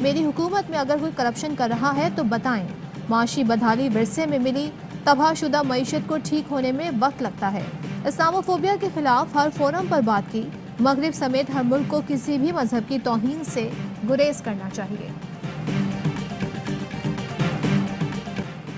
میری حکومت میں اگر کوئی کرپشن کر رہا ہے تو بتائیں. معاشی بدحالی ورثے میں ملی. تباہ شدہ معیشت کو ٹھیک ہونے میں وقت لگتا ہے. اسلاموفوبیا کے خلاف ہر فورم پر بات کی. مغرب سمیت ہر ملک کو کسی بھی مذہب کی توہین سے گریز کرنا چاہیے.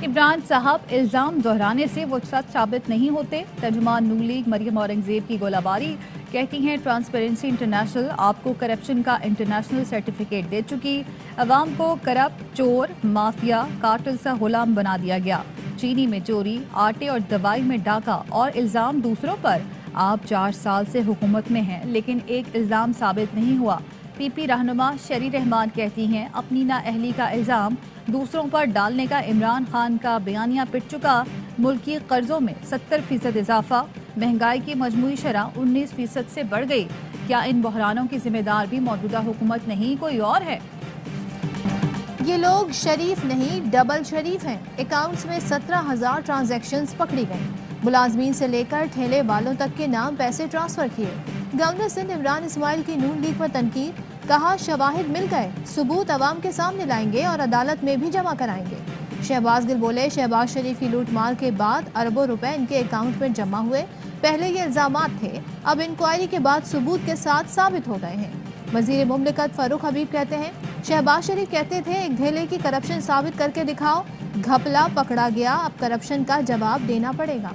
عمران صاحب الزام دہرانے سے وہ سچ ثابت نہیں ہوتے. ترجمان نون لیگ مریم اورنگزیب کی گولہ باری. کہتی ہیں ٹرانسپیرنسی انٹرنیشنل آپ کو کرپشن کا انٹرنیشنل سرٹیفکیٹ دے چکی. عوام کو کرپٹ, چور, مافیا, کارٹل سا غلام بنا دیا گیا. چینی میں چوری, آٹے اور دوائی میں ڈاکہ اور الزام دوسروں پر. آپ 4 سال سے حکومت میں ہیں لیکن ایک الزام ثابت نہیں ہوا. پی پی رہنما شری رحمان کہتی ہیں اپنی نااہلی کا الزام دوسروں پر ڈالنے کا عمران خان کا بیانیہ پٹ چکا. ملکی قرضوں میں 70% اضافہ. مہنگائی کی مجموعی شرح 19% سے بڑھ گئی. کیا ان بحرانوں کی ذمہ دار بھی موجودہ حکومت نہیں کوئی اور ہے؟ یہ لوگ شریف نہیں ڈبل شریف ہیں. اکاؤنٹس میں 17,000 ٹرانزیکشنز پکڑی گئیں. ملازمین سے لے کر ٹھیلے والوں تک کے نام پیسے ٹرانسفر کیے. گورنر سندھ عمران اسماعیل کی نون لیگ پر تنقید. کہا شواہد مل گئے, ثبوت عوام کے سامنے لائیں گے اور عدالت میں بھی جمع کرائیں گے. شہباز گل بولے شہباز شریف کی لوٹ مار کے بعد اربوں روپے ان کے اکاؤنٹ میں جمع ہوئے. پہلے یہ الزامات تھے, اب انکوائری کے بعد ثبوت کے ساتھ ثابت ہو گئے ہیں. وزیر مملکت فاروق حبیب کہتے ہیں شہباز شریف کہتے تھے ایک دھیلے کی کرپشن ثابت کر کے دکھاؤ. گھپلا پکڑا گیا, اب کرپشن کا جواب دینا پڑے گا.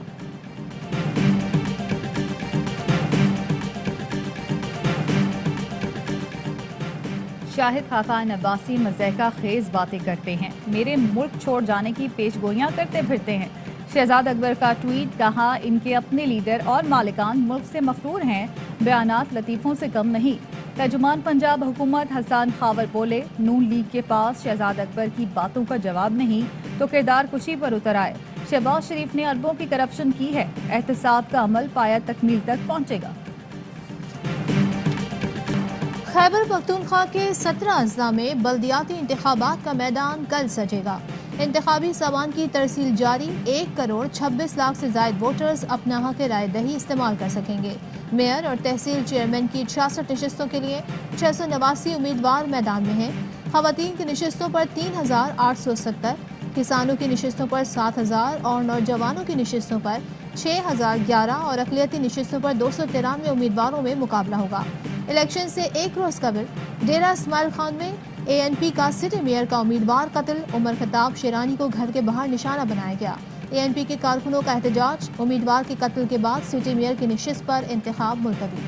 شاہد خاقان عباسی مضحکہ خیز باتیں کرتے ہیں. میرے ملک چھوڑ جانے کی پیش گوئیاں کرتے پھرتے ہیں. شہزاد اکبر کا ٹویٹ. کہا ان کے اپنے لیڈر اور مالکان ملک سے مفرور ہیں. بیانات لطیفوں سے کم نہیں. ترجمان پنجاب حکومت حسان خاور بولے نون لیگ کے پاس شہزاد اکبر کی باتوں کا جواب نہیں تو کردار کشی پر اتر آئے. شہباز شریف نے اربوں کی کرپشن کی ہے. احتساب کا عمل پایا تکمیل تک پہنچے گا. خیبر پختونخوا کے 17 اضلاع میں بلدیاتی انتخابات کا میدان کل سجے گا. انتخابی سامان کی ترسیل جاری. 1,26,00,000 سے زائد ووٹرز اپنا حق رائے دہی استعمال کر سکیں گے. میئر اور تحصیل چیئرمین کی 66 نشستوں کے لیے 689 امیدوار میدان میں ہیں. خواتین کی نشستوں پر 3,870, کسانوں کی نشستوں پر 7,000 اور نوجوانوں کی نشستوں پر 6,011 اور اقلیتی نشستوں پر 293 امیدواروں میں مقابلہ ہوگا. الیکشن سے ایک روز قبل ڈیرہ اسماعیل خان میں ANP کا سٹی میئر کا امیدوار قتل. عمر خطاب شیرانی کو گھر کے باہر نشانہ بنایا گیا. ANP کے کارکنوں کا احتجاج. امیدوار کے قتل کے بعد سٹی میئر کی نشست پر انتخاب ملتوی.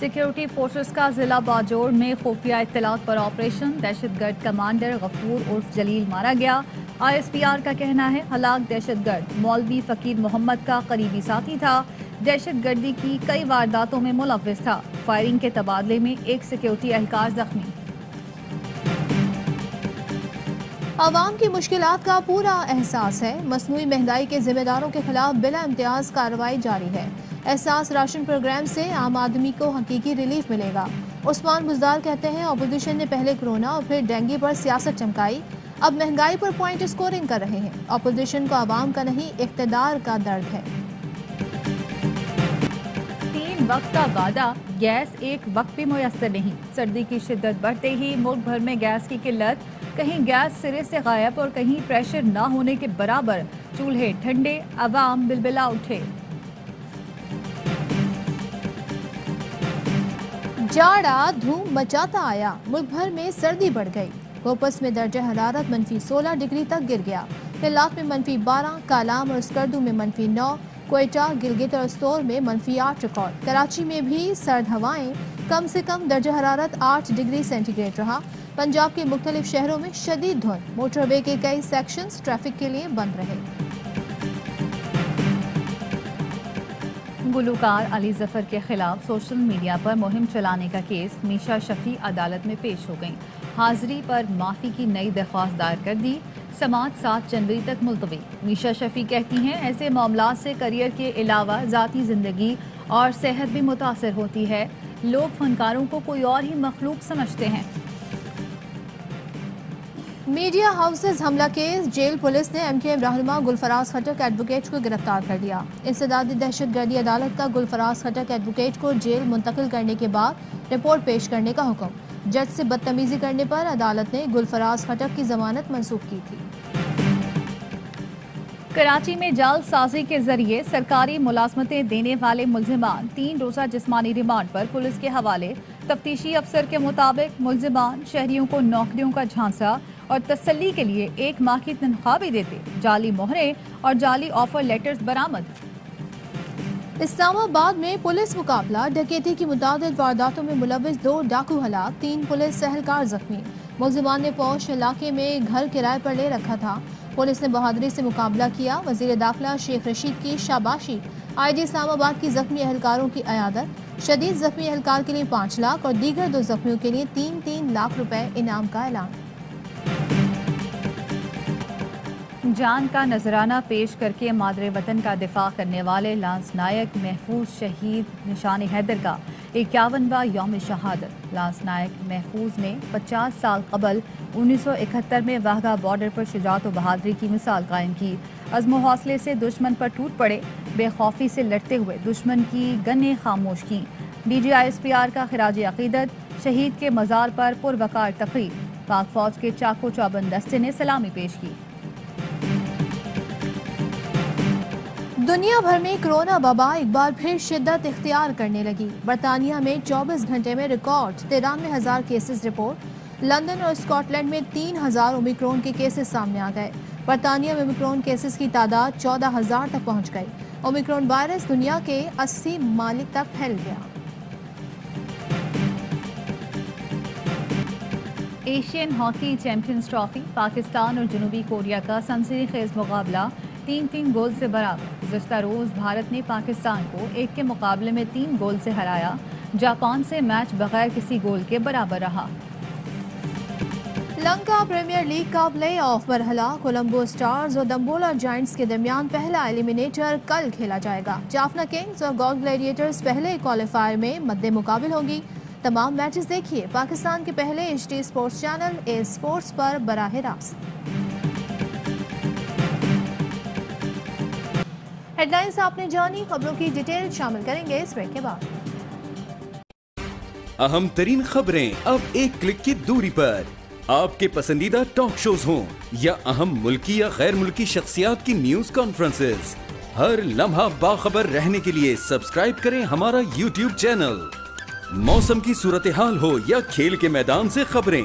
سیکیورٹی فورسز کا ضلع باجوڑ میں خفیہ اطلاعات پر آپریشن. دہشت گرد کمانڈر غفور عرف جلیل مارا گیا. ISPR کا کہنا ہے ہلاک دہشت گرد مولوی فقیر محمد کا قریبی ساتھی تھا. دہشت گردی کی کئی وارداتوں میں ملوث تھا. فائرنگ کے تبادلے میں ایک سیکیورٹی اہلکار زخمی. عوام کی مشکلات کا پورا احساس ہے. مصنوعی مہنگائی کے ذمہ داروں کے خلاف بلا امتیاز کارروائی جاری ہے. احساس راشن پروگرام سے عام آدمی کو حقیقی ریلیف ملے گا. عثمان بزدار کہتے ہیں اپوزیشن نے پہلے کرونا اور پھر ڈینگی پر سیاست چمکائی, اب مہنگائی پر پوائنٹ اسکورنگ کر رہے ہیں. اپوزیشن کو عوام کا نہیں اقتدار کا درد ہے. 3 وقت کا وعدہ, گیس ایک وقت بھی میسر نہیں. سردی کی شدت بڑھتے ہی ملک بھر میں گیس کی قلت. کہیں گیس سرے سے غائب اور کہیں پریشر نہ ہونے کے برابر. چولہے ٹھنڈے, عوام بلبلا اٹھے. جاڑا دھوم مچاتا آیا. ملک بھر میں سردی بڑھ گئی. کوپس میں درجہ حرارت -16 ڈگری تک گر گیا. پلاٹ میں -12, کالام اور اسکردو میں -9, کوئٹہ, گلگت اور استور میں -8 ریکارڈ. کراچی میں بھی سرد ہوائیں. کم سے کم درجہ حرارت 8 ڈگری سینٹی گریڈ رہا. پنجاب کے مختلف شہروں میں شدید دھند. موٹر وے کے کئی سیکشنز ٹریفک کے لیے بند رہے. گلوکار علی ظفر کے خلاف سوشل میڈیا پر مہم چلانے کا کیس. میشا شفیع عدالت میں پیش ہو گئیں. حاضری پر معافی کی نئی درخواست دائر کر دی. سماعت 7 جنوری تک ملتوی. میشا شفیع کہتی ہیں ایسے معاملات سے کیریئر کے علاوہ ذاتی زندگی اور صحت بھی متاثر ہوتی ہے. لوگ فنکاروں کو کوئی اور ہی مخلوق سمجھتے ہیں. میڈیا ہاؤسز حملہ کیس جیل پولیس نے ایم کیو ایم رہنما گلفراز خٹک ایڈوکیٹ کو گرفتار کر لیا۔ انسدادی دہشت گردی عدالت کا گلفراز خٹک ایڈوکیٹ کو جیل منتقل کرنے کے بعد رپورٹ پیش کرنے کا حکم۔ جج سے بدتمیزی کرنے پر عدالت نے گلفراز خٹک کی ضمانت منسوخ کی تھی۔ کراچی میں جعل سازی کے ذریعے سرکاری ملازمتیں دینے والے ملزمان 3 روزہ جسمانی ریمانڈ پر پولیس کے حوالے۔ تفتیشی افسر کے مطابق ملزمان شہریوں کو نوکریوں کا جھانسا اور تسلی کے لیے 1 ماہ کی تنخواہ بھی دیتے۔ جعلی مہریں اور جعلی آفر لیٹرز برآمد۔ اسلام آباد میں پولیس مقابلہ، ڈکیتی کی متعدد وارداتوں میں ملوث 2 ڈاکو ہلاک، 3 پولیس اہلکار زخمی۔ ملزمان نے پوش علاقے میں گھر کرائے پر لے رکھا تھا۔ پولیس نے بہادری سے مقابلہ کیا۔ وزیر داخلہ شیخ رشید کی شاباشی، آئی جی اسلام آباد کی زخمی اہلکاروں کی عیادت۔ شدید زخمی اہلکار کے لیے 5 لاکھ اور دیگر 2 زخمیوں کے لیے 3 لاکھ روپے انعام کا اعلان۔ جان کا نذرانہ پیش کر کے مادر وطن کا دفاع کرنے والے لانس نائک محفوظ شہید نشان حیدر کا 51واں یوم شہادت۔ لانس نائک محفوظ نے 50 سال قبل 1971 میں واہگہ بارڈر پر شجاعت و بہادری کی مثال قائم کی۔ عزم و حوصلے سے دشمن پر ٹوٹ پڑے، بے خوفی سے لڑتے ہوئے دشمن کی گنیں خاموش کیں۔ D G I S P R کا خراج عقیدت، شہید کے مزار پر پروقار تقریب۔ پاک فوج کے چاقو چوبند دستے نے سلامی پیش کی۔ دنیا بھر میں کرونا وبا ایک بار پھر شدت اختیار کرنے لگی۔ برطانیہ میں 24 گھنٹے میں ریکارڈ 93,000 کیسز رپورٹ۔ لندن اور اسکاٹ لینڈ میں 3,000 اومیکرون کے کیسز سامنے آ گئے۔ برطانیہ میں اومیکرون کیسز کی تعداد 14,000 تک پہنچ گئی۔ اومیکرون وائرس دنیا کے 80 ممالک تک پھیل گیا۔ Asian hockey champions trophy, Pakistan اور جنوبی کوریا کا سنسنی خیز مقابلہ 3 گول سے برابر۔ گزشتہ روز بھارت نے پاکستان کو 1 کے مقابلے میں 3 گول سے ہرایا۔ جاپان سے میچ بغیر کسی گول کے برابر رہا۔ لنکا پریمیئر لیگ کا پلے آف مرحلہ، کولمبو اسٹارز اور دمبولا جائنٹس کے درمیان پہلا ایلیمینیٹر کل کھیلا جائے گا۔ جافنا کنگز اور گول گلیڈیٹرز پہلے کوالیفائر میں مد مقابل ہوں گی۔ تمام میچز دیکھیے پاکستان کے پہلے HD sports channel A sports پر براہ راست۔ ہیڈ لائنز آپ نے جانی، خبروں کی ڈیٹیل شامل کریں گے اس بریک کے بعد۔ اہم ترین خبریں اب ایک کلک کی دوری پر۔ آپ کے پسندیدہ ٹاک شوز ہوں یا اہم ملکی یا غیر ملکی شخصیات کی نیوز کانفرنسز، ہر لمحہ باخبر رہنے کے لیے سبسکرائب کریں ہمارا YouTube چینل۔ موسم کی صورتحال ہو یا کھیل کے میدان سے خبریں،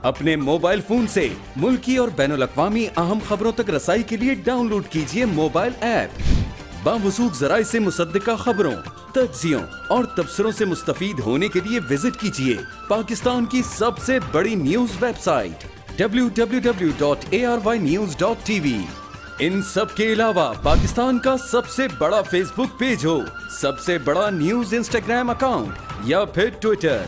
اپنے موبائل فون سے ملکی اور بین الاقوامی اہم خبروں تک رسائی کے لیے ڈاؤن لوڈ کیجیے موبائل ایپ۔ باوثوق ذرائع سے مصدقہ خبروں، تجزیوں اور تبصروں سے مستفید ہونے کے لیے وزٹ کیجیے پاکستان کی سب سے بڑی نیوز ویب سائٹ www.arYnews.tv۔ ان سب کے علاوہ پاکستان کا سب سے بڑا فیس بک پیج ہو، سب سے بڑا نیوز انسٹاگرام اکاؤنٹ یا پھر ٹویٹر،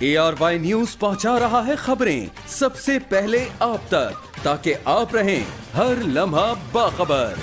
ARY نیوز پہنچا رہا ہے خبریں سب سے پہلے آپ تک، تاکہ آپ رہیں ہر لمحہ باخبر۔